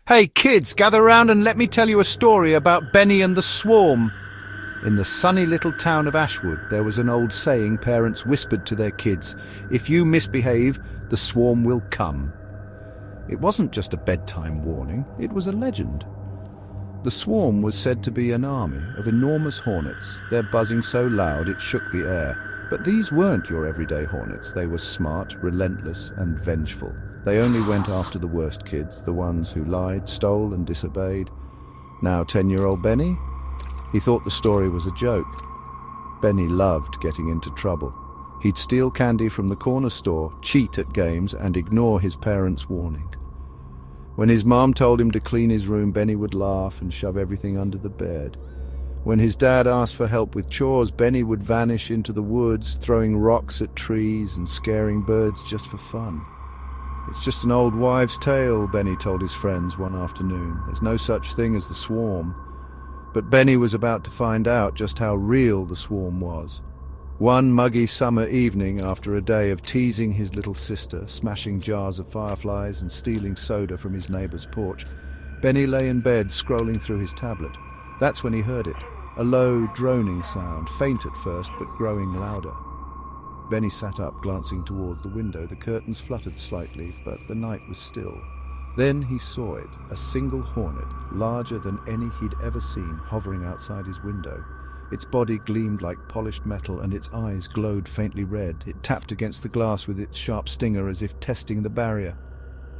Hey kids, gather round and let me tell you a story about Benny and the Swarm. In the sunny little town of Ashwood, there was an old saying parents whispered to their kids: if you misbehave, the swarm will come. It wasn't just a bedtime warning, it was a legend. The swarm was said to be an army of enormous hornets, their buzzing so loud it shook the air. But these weren't your everyday hornets. They were smart, relentless, and vengeful. They only went after the worst kids, the ones who lied, stole, and disobeyed. Now 10-year-old Benny? He thought the story was a joke. Benny loved getting into trouble. He'd steal candy from the corner store, cheat at games, and ignore his parents' warning. When his mom told him to clean his room, Benny would laugh and shove everything under the bed. When his dad asked for help with chores, Benny would vanish into the woods, throwing rocks at trees and scaring birds just for fun. It's just an old wives' tale, Benny told his friends one afternoon. There's no such thing as the swarm. But Benny was about to find out just how real the swarm was. One muggy summer evening, after a day of teasing his little sister, smashing jars of fireflies and stealing soda from his neighbor's porch, Benny lay in bed scrolling through his tablet. That's when he heard it, a low, droning sound, faint at first but growing louder. Benny sat up, glancing toward the window. The curtains fluttered slightly, but the night was still. Then he saw it, a single hornet, larger than any he'd ever seen, hovering outside his window. Its body gleamed like polished metal, and its eyes glowed faintly red. It tapped against the glass with its sharp stinger as if testing the barrier.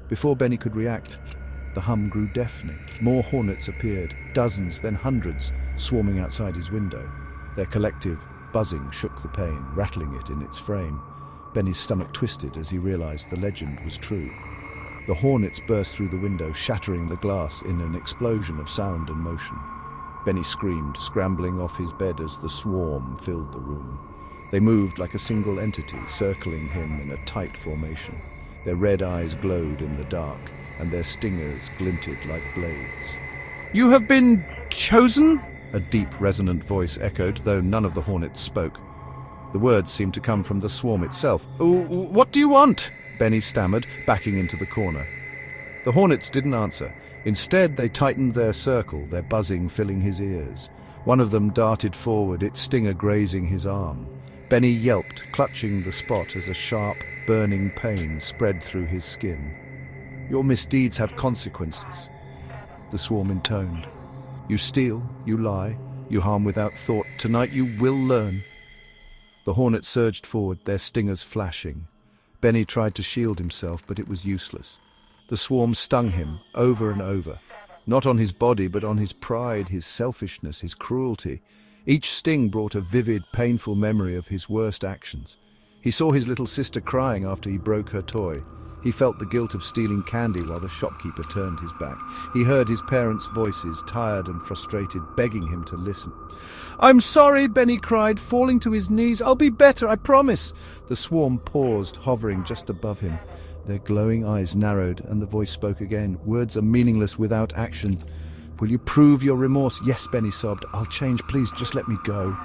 Before Benny could react, the hum grew deafening. More hornets appeared, dozens, then hundreds, swarming outside his window. Their collective buzzing shook the pane, rattling it in its frame. Benny's stomach twisted as he realized the legend was true. The hornets burst through the window, shattering the glass in an explosion of sound and motion. Benny screamed, scrambling off his bed as the swarm filled the room. They moved like a single entity, circling him in a tight formation. Their red eyes glowed in the dark, and their stingers glinted like blades. "You have been chosen?" a deep, resonant voice echoed, though none of the hornets spoke. The words seemed to come from the swarm itself. "What do you want?" Benny stammered, backing into the corner. The hornets didn't answer. Instead, they tightened their circle, their buzzing filling his ears. One of them darted forward, its stinger grazing his arm. Benny yelped, clutching the spot as a sharp, burning pain spread through his skin. "Your misdeeds have consequences," the swarm intoned. "You steal, you lie, you harm without thought. Tonight you will learn." The hornets surged forward, their stingers flashing. Benny tried to shield himself, but it was useless. The swarm stung him over and over, not on his body, but on his pride, his selfishness, his cruelty. Each sting brought a vivid, painful memory of his worst actions. He saw his little sister crying after he broke her toy. He felt the guilt of stealing candy while the shopkeeper turned his back. He heard his parents' voices, tired and frustrated, begging him to listen. "I'm sorry," Benny cried, falling to his knees. "I'll be better, I promise." The swarm paused, hovering just above him. Their glowing eyes narrowed, and the voice spoke again. "Words are meaningless without action. Will you prove your remorse?" "Yes," Benny sobbed. "I'll change, please, just let me go."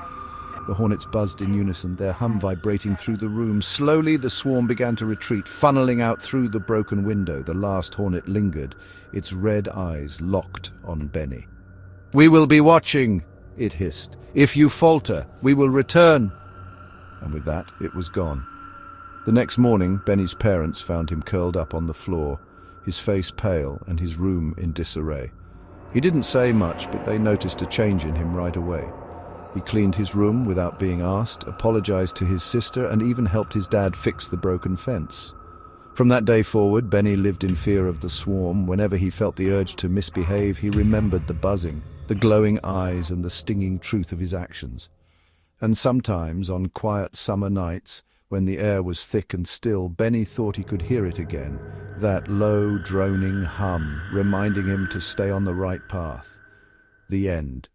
The hornets buzzed in unison, their hum vibrating through the room. Slowly, the swarm began to retreat, funneling out through the broken window. The last hornet lingered, its red eyes locked on Benny. "We will be watching," it hissed. "If you falter, we will return." And with that, it was gone. The next morning, Benny's parents found him curled up on the floor, his face pale and his room in disarray. He didn't say much, but they noticed a change in him right away. He cleaned his room without being asked, apologized to his sister, and even helped his dad fix the broken fence. From that day forward, Benny lived in fear of the swarm. Whenever he felt the urge to misbehave, he remembered the buzzing, the glowing eyes, and the stinging truth of his actions. And sometimes, on quiet summer nights, when the air was thick and still, Benny thought he could hear it again, that low, droning hum, reminding him to stay on the right path. The end.